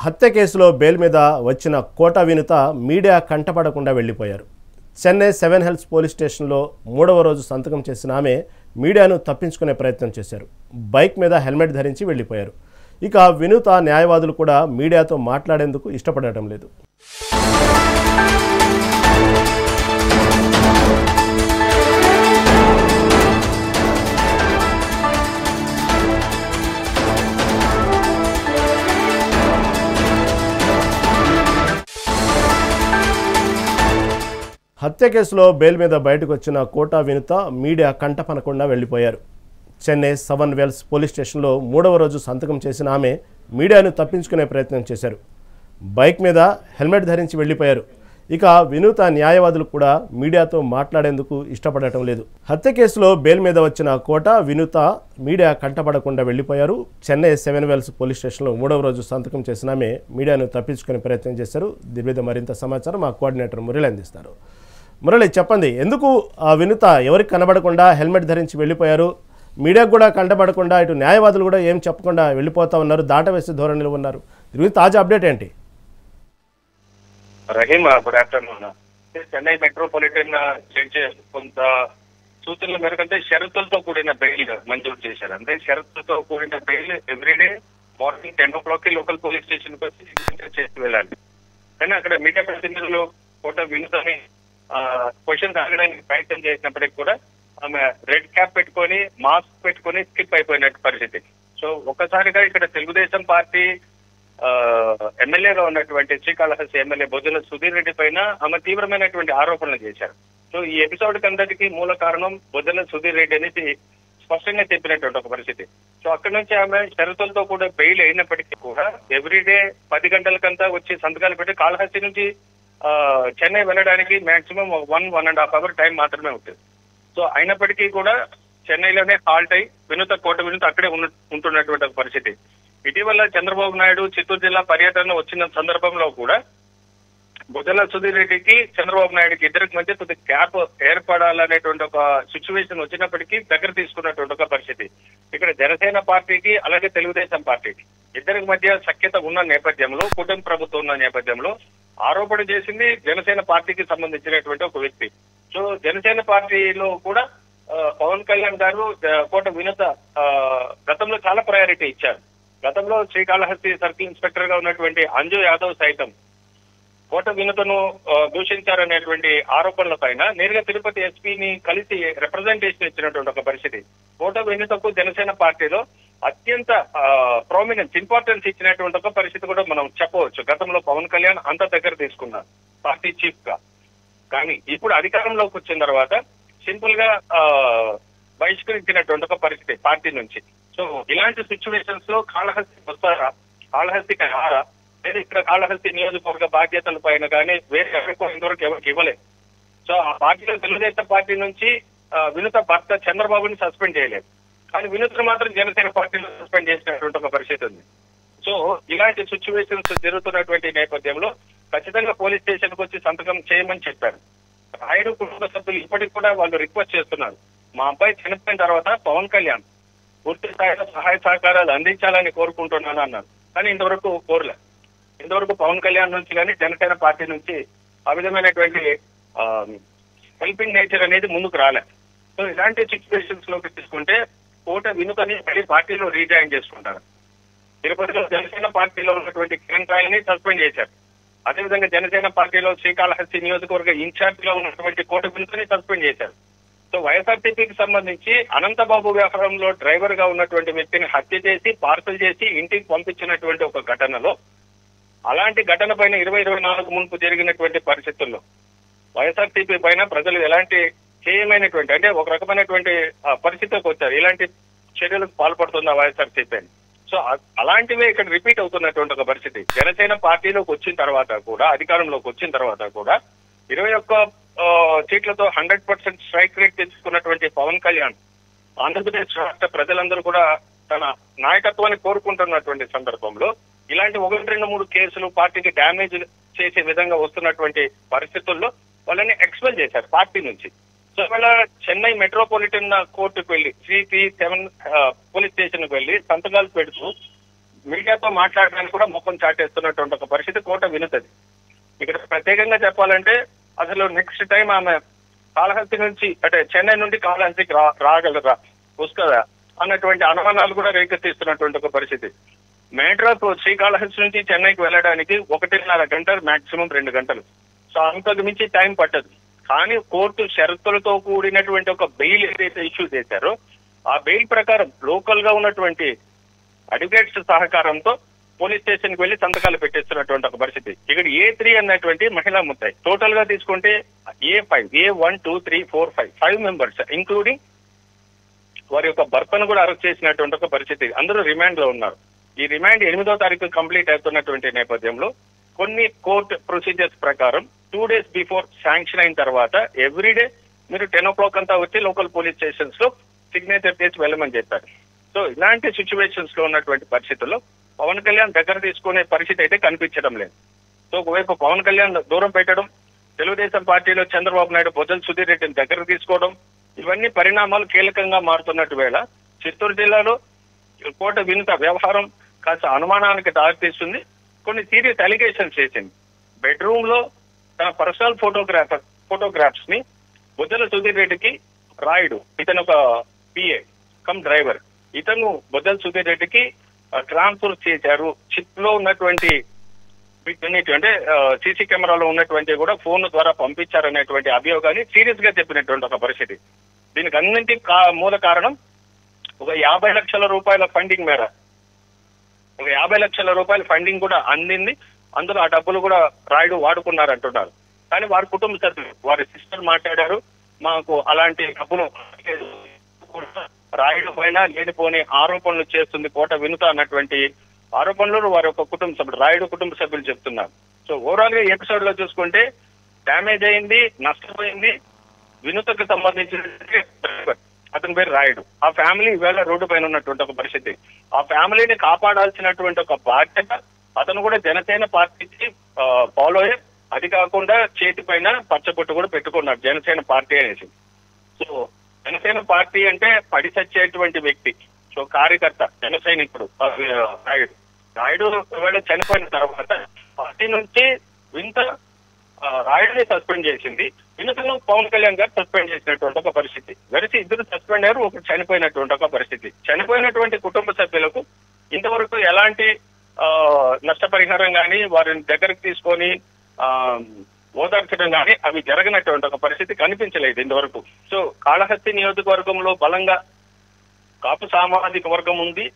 హత్య కేసులో బెయిల్ మీద వచ్చిన కోట వినుత మీడియా కంటపడకుండా వెళ్లిపోయారు. చెన్నై 7 హిల్స్ పోలీస్ స్టేషన్లో 3వ రోజు సంతకం చేసిన ఆమె మీడియాను తప్పించుకునే ప్రయత్నం చేశారు. బైక్ మీద హెల్మెట్ ధరించి వెళ్లిపోయారు. ఇక వినుత న్యాయవాదులు కూడా మీడియాతో మాట్లాడేందుకు ఇష్టపడటం లేదు. హత్య కేసులో బెయిల్ మీద బయటకు వచ్చిన కోట వినుత మీడియా కంటపనకుండా వెళ్లిపోయారు. చెన్నై 7 హిల్స్ పోలీస్ స్టేషన్లో 3వ రోజు సంతకం చేసిన ఆమె మీడియాను తప్పించుకునే ప్రయత్నం చేశారు. బైక్ మీద హెల్మెట్ ధరించి వెళ్లిపోయారు. ఇక వినుత న్యాయవాదులు కూడా మీడియాతో మాట్లాడేందుకు ఇష్టపడటం లేదు. హత్య కేసులో బెయిల్ మీద వచ్చిన కోట వినుత మీడియా కంటపడకుండా వెళ్లిపోయారు. చెన్నై 7 హిల్స్ పోలీస్ స్టేషన్లో 3వ రోజు సంతకం చేసిన ఆమె మీడియాను తప్పించుకునే ప్రయత్నం చేశారు. దీని మీద మరింత సమాచారం మా కోఆర్డినేటర్ మురళి అందిస్తారు. మురళి, చెప్పండి, ఎందుకు ఆ వినుత ఎవరికి కనబడకుండా హెల్మెట్ ధరించి వెళ్ళిపోయారు? మీడియాకు కూడా కంటపడకుండా ఇటు న్యాయవాదులు కూడా ఏం చెప్పకుండా వెళ్ళిపోతా ఉన్నారు, దాటవేసే ధోరణిలో ఉన్నారు. దీని తాజా అప్డేట్ ఏంటి? Rahim, good afternoon. Chennai metropolitan judge కొంత సూచనల మేరకు షరతులతో కూడిన బెయిల్ మంజూరు చేశారు. అంటే షరతులతో కూడిన bail everyday morning 10 o'clock local police station కి వచ్చి చేసి వెళ్ళాలి. కానీ అక్కడ మీడియా ప్రతినిధులు కోట వినుతని క్వశ్చన్స్ అడగడానికి ప్రయత్నం చేసినప్పటికీ కూడా ఆమె రెడ్ క్యాప్ పెట్టుకొని మాస్క్ పెట్టుకొని స్కిప్ అయిపోయినట్టు పరిస్థితి. సో ఒక్కసారిగా ఇక్కడ తెలుగుదేశం పార్టీ ఎమ్మెల్యేగా ఉన్నటువంటి శ్రీకాళహస్తి ఎమ్మెల్యే బొజ్జల సుధీర్ రెడ్డి పైన ఆమె తీవ్రమైనటువంటి ఆరోపణలు చేశారు. సో ఈ ఎపిసోడ్ కందరికి మూల కారణం బొజ్జల సుధీర్ రెడ్డి అనేది స్పష్టంగా చెప్పినటువంటి ఒక పరిస్థితి. సో అక్కడి నుంచి ఆమె షరతులతో కూడా బెయిల్ అయినప్పటికీ కూడా ఎవ్రీడే 10 గంటలకంతా వచ్చి సంతకాలు పెట్టి కాళహస్తి నుంచి చెన్నై వెళ్ళడానికి మాక్సిమం 1.5 hour టైం మాత్రమే ఉంటుంది. సో అయినప్పటికీ కూడా చెన్నైలోనే హాల్ట్ అయి కోట వినుత అక్కడే ఉంటున్నటువంటి పరిస్థితి. ఇటీవల చంద్రబాబు నాయుడు చిత్తూరు జిల్లా పర్యటన వచ్చిన సందర్భంలో కూడా బొజ్జల సుధీర్ రెడ్డికి చంద్రబాబు నాయుడుకి ఇద్దరికి మధ్య కొద్ది గ్యాప్ ఏర్పడాలనేటువంటి ఒక సిచ్యువేషన్ వచ్చినప్పటికీ దగ్గర తీసుకున్నటువంటి ఒక పరిస్థితి. ఇక్కడ జనసేన పార్టీకి అలాగే తెలుగుదేశం పార్టీకి ఇద్దరికి మధ్య సఖ్యత ఉన్న నేపథ్యంలో, కూటమి ప్రభుత్వం ఉన్న నేపథ్యంలో ఆరోపణ చేసింది జనసేన పార్టీకి సంబంధించినటువంటి ఒక వ్యక్తి. సో జనసేన పార్టీలో కూడా పవన్ కళ్యాణ్ గారు కోట వినుత గతంలో చాలా ప్రయారిటీ ఇచ్చారు. గతంలో శ్రీకాళహస్తి సర్కిల్ ఇన్స్పెక్టర్ గా ఉన్నటువంటి అంజు యాదవ్ సైతం కోట వినుతను దూషించారనేటువంటి ఆరోపణల పైన నేరుగా తిరుపతి ఎస్పీని కలిసి రిప్రజెంటేషన్ ఇచ్చినటువంటి ఒక పరిస్థితి. కోట వినుతకు జనసేన పార్టీలో అత్యంత ప్రామినెన్స్, ఇంపార్టెన్స్ ఇచ్చినటువంటి ఒక పరిస్థితి కూడా మనం చెప్పవచ్చు. గతంలో పవన్ కళ్యాణ్ అంత దగ్గర తీసుకున్నారు పార్టీ చీఫ్ గా. కానీ ఇప్పుడు అధికారంలోకి వచ్చిన తర్వాత సింపుల్ గా బహిష్కరించినటువంటి ఒక పరిస్థితి పార్టీ నుంచి. సో ఇలాంటి సిచ్యువేషన్స్ లో కాళహస్తి వస్తారా, కాళహస్తికి రారా, లేదా ఇక్కడ కాళహస్తి నియోజకవర్గ బాధ్యతల పైన కానీ వేరే ఇంతవరకు ఎవరికి ఇవ్వలేదు. సో ఆ పార్టీలో తెలుగుదేశం పార్టీ నుంచి వినుత భర్త చంద్రబాబుని సస్పెండ్ చేయలేదు, కానీ వినుతను మాత్రం జనసేన పార్టీలో సస్పెండ్ చేసినటువంటి ఒక పరిస్థితి ఉంది. సో ఇలాంటి సిచ్యువేషన్స్ జరుగుతున్నటువంటి నేపథ్యంలో ఖచ్చితంగా పోలీస్ స్టేషన్ కు వచ్చి సంతకం చేయమని చెప్పారు. రాయుడు కుటుంబ సభ్యులు ఇప్పటికి కూడా వాళ్ళు రిక్వెస్ట్ చేస్తున్నారు, మా అబ్బాయి చనిపోయిన తర్వాత పవన్ కళ్యాణ్ పూర్తి స్థాయిలో సహాయ సహకారాలు అందించాలని కోరుకుంటున్నాను అన్నారు. కానీ ఇంతవరకు కోరలే. ఇంతవరకు పవన్ కళ్యాణ్ నుంచి కానీ జనసేన పార్టీ నుంచి ఆ విధమైనటువంటి హెల్పింగ్ నేచర్ అనేది ముందుకు రాలే. సో ఇలాంటి సిచ్యువేషన్స్ లోకి తీసుకుంటే కోట వినుతని మళ్ళీ పార్టీలో రీజాయిన్ చేసుకుంటారు. తిరుపతిలో జనసేన పార్టీలో ఉన్నటువంటి కిరణ్ రాయని సస్పెండ్ చేశారు. అదేవిధంగా జనసేన పార్టీలో శ్రీకాళహస్తి నియోజకవర్గ ఇన్ఛార్జ్ గా ఉన్నటువంటి కోట వినుతని సస్పెండ్ చేశారు. సో వైఎస్ఆర్సీపీకి సంబంధించి అనంతబాబు వ్యవహారంలో డ్రైవర్ గా ఉన్నటువంటి వ్యక్తిని హత్య చేసి పార్సల్ చేసి ఇంటికి పంపించినటువంటి ఒక ఘటనలో, అలాంటి ఘటన పైన 2024 మున్పు జరిగినటువంటి పరిస్థితుల్లో వైఎస్ఆర్సీపీ పైన ప్రజలు ఎలాంటి చేయమైనటువంటి అంటే ఒక రకమైనటువంటి పరిస్థితికి వచ్చారు. ఇలాంటి చర్యలకు పాల్పడుతున్న వైఎస్ఆర్సీపీ. సో అలాంటివే ఇక్కడ రిపీట్ అవుతున్నటువంటి ఒక పరిస్థితి. జనసేన పార్టీలోకి వచ్చిన తర్వాత కూడా, అధికారంలోకి వచ్చిన తర్వాత కూడా 21 సీట్లతో 100% స్ట్రైక్ రేట్ తెచ్చుకున్నటువంటి పవన్ కళ్యాణ్ ఆంధ్రప్రదేశ్ రాష్ట్ర ప్రజలందరూ కూడా తన నాయకత్వాన్ని కోరుకుంటున్నటువంటి సందర్భంలో ఇలాంటి 1, 2, 3 కేసులు పార్టీకి డ్యామేజ్ చేసే విధంగా వస్తున్నటువంటి పరిస్థితుల్లో వాళ్ళని ఎక్స్పెల్ చేశారు పార్టీ నుంచి. సో ఇవాళ చెన్నై మెట్రోపాలిటన్ కోర్టుకు వెళ్లి 3P7 పోలీస్ స్టేషన్ కు వెళ్లి సంతకాలు పెడుతూ మీడియాతో మాట్లాడడానికి కూడా ముఖం చాటేస్తున్నటువంటి ఒక పరిస్థితి కోట వినుతది. ఇక్కడ ప్రత్యేకంగా చెప్పాలంటే అసలు నెక్స్ట్ టైం ఆమె కాళహస్తి నుంచి అంటే చెన్నై నుండి కాళహస్తికి రాగలరా వస్తుందా అన్నటువంటి అనుమానాలు కూడా రేకెత్తిస్తున్నటువంటి ఒక పరిస్థితి. మెట్రో శ్రీకాళహస్తి నుంచి చెన్నైకి వెళ్ళడానికి 1.5 గంటలు, మాక్సిమం 2 గంటలు. సో అంతకు మించి టైం పట్టదు. కానీ కోర్టు షరతులతో కూడినటువంటి ఒక బెయిల్ ఏదైతే ఇష్యూ చేశారో ఆ బెయిల్ ప్రకారం లోకల్ గా ఉన్నటువంటి అడ్వకేట్స్ సహకారంతో పోలీస్ స్టేషన్ కి వెళ్లి సంతకాలు పెట్టేస్తున్నటువంటి ఒక పరిస్థితి. ఇక్కడ A3 అన్నటువంటి మహిళా ముద్దాయి. టోటల్ గా తీసుకుంటే A5, A1, 2, 3, 4, 5 మెంబర్స్ ఇంక్లూడింగ్ వారి యొక్క భర్తను కూడా అరెస్ట్ చేసినటువంటి ఒక పరిస్థితి. అందరూ రిమాండ్ లో ఉన్నారు. ఈ రిమాండ్ 8వ తారీఖు కంప్లీట్ అవుతున్నటువంటి నేపథ్యంలో కొన్ని కోర్టు ప్రొసీజర్స్ ప్రకారం 2 days బిఫోర్ శాంక్షన్ అయిన తర్వాత ఎవ్రీడే మీరు 10 o'clock అంతా వచ్చి లోకల్ పోలీస్ స్టేషన్స్ లో సిగ్నేచర్ చేసి వెళ్ళమని చెప్పారు. సో ఇలాంటి సిచ్యువేషన్స్ లో ఉన్నటువంటి పరిస్థితుల్లో పవన్ కళ్యాణ్ దగ్గర తీసుకునే పరిస్థితి అయితే కనిపించడం లేదు. సో ఒకవైపు పవన్ కళ్యాణ్ దూరం పెట్టడం, తెలుగుదేశం పార్టీలో చంద్రబాబు నాయుడు బొజ్జల సుధీర్ రెడ్డిని దగ్గర తీసుకోవడం, ఇవన్నీ పరిణామాలు కీలకంగా మారుతున్నట్టు వేళ చిత్తూరు జిల్లాలో కోట వినుత వ్యవహారం కాస్త అనుమానానికి దారితీస్తుంది. కొన్ని సీరియస్ అలిగేషన్స్ చేసింది. బెడ్రూమ్ లో తన పర్సనల్ ఫోటోగ్రాఫ్స్ ని బొజ్జల సుధీర్ రెడ్డికి రాయుడు, ఇతను ఒక PA కమ్ డ్రైవర్, ఇతను బొజ్జల సుధీర్ రెడ్డికి ట్రాన్స్ఫర్ చేశారు. చిప్ లో ఉన్నటువంటి అంటే సీసీ కెమెరాలో ఉన్నటువంటి కూడా ఫోన్ ద్వారా పంపించారనేటువంటి అభియోగాన్ని సీరియస్ గా చెప్పినటువంటి ఒక పరిస్థితి. దీనికి అన్నింటి మూల కారణం ఒక 50 లక్షల రూపాయల ఫండింగ్ మేర, ఒక 50 లక్షల రూపాయల ఫండింగ్ కూడా అందింది. అందులో ఆ డబ్బులు కూడా రాయుడు వాడుకున్నారు అంటున్నారు. కానీ వారి కుటుంబ సభ్యులు, వారి సిస్టర్ మాట్లాడారు, మాకు అలాంటి డబ్బులు రాయుడు పైన లేనిపోని ఆరోపణలు చేస్తుంది కోట వినుత అన్నటువంటి ఆరోపణలు వారి యొక్క కుటుంబ సభ్యులు, రాయుడు కుటుంబ సభ్యులు చెప్తున్నారు. సో ఓవరాల్ గా ఎపిసోడ్ లో చూసుకుంటే డ్యామేజ్ అయింది, నష్టపోయింది వినుతకు సంబంధించిన అతని పేరు రాయుడు. ఆ ఫ్యామిలీ ఈవేళ రోడ్డు పైన ఉన్నటువంటి ఒక పరిస్థితి. ఆ ఫ్యామిలీని కాపాడాల్సినటువంటి ఒక బాధ్యత అతను కూడా జనసేన పార్టీకి ఫాలో అయ్యి, అది కాకుండా చేతి పైన పచ్చబొట్టు కూడా పెట్టుకున్నాడు జనసేన పార్టీ అనేసి. సో జనసేన పార్టీ అంటే పడి చచ్చేటువంటి వ్యక్తి, సో కార్యకర్త, జన సైనికుడు రాయుడు ఈవేళ చనిపోయిన తర్వాత పార్టీ నుంచి వింత రాయుడిని సస్పెండ్ చేసింది, వినుతను పవన్ కళ్యాణ్ గారు సస్పెండ్ చేసినటువంటి ఒక పరిస్థితి. వెరసి ఇద్దరు సస్పెండ్ అయ్యారు, ఒకరు చనిపోయినటువంటి ఒక పరిస్థితి. చనిపోయినటువంటి కుటుంబ సభ్యులకు ఇంతవరకు ఎలాంటి నష్టపరిహారం కానీ వారిని దగ్గరకు తీసుకొని ఓదార్చడం కానీ అవి జరగనటువంటి ఒక పరిస్థితి కనిపించలేదు ఇంతవరకు. సో కాళహస్తి నియోజకవర్గంలో బలంగా కాపు సామాజిక వర్గం ఉంది.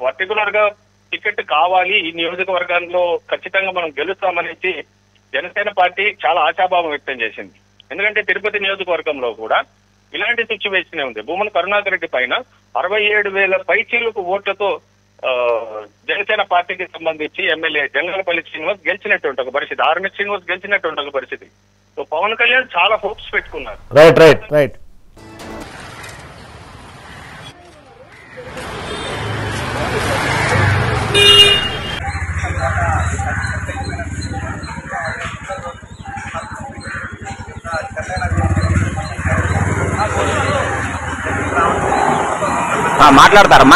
పర్టికులర్ గా టికెట్ కావాలి, ఈ నియోజకవర్గంలో ఖచ్చితంగా మనం గెలుస్తామనేసి జనసేన పార్టీ చాలా ఆశాభావం వ్యక్తం చేసింది. ఎందుకంటే తిరుపతి నియోజకవర్గంలో కూడా ఇలాంటి సిచ్యువేషన్ ఉంది. భూమన కరుణాకర్ రెడ్డి పైన 67,000 పైచీలకు ఓట్లతో జనసేన పార్టీకి సంబంధించి ఎమ్మెల్యే జంగలపల్లి శ్రీనివాస్ గెలిచినటువంటి ఒక పరిస్థితి, ఆర్ఎన్ శ్రీనివాస్ గెలిచినటువంటి ఒక పరిస్థితి. సో పవన్ కళ్యాణ్ చాలా హోప్స్ పెట్టుకున్నారు. రైట్ మాట్లాడతారమ్మా.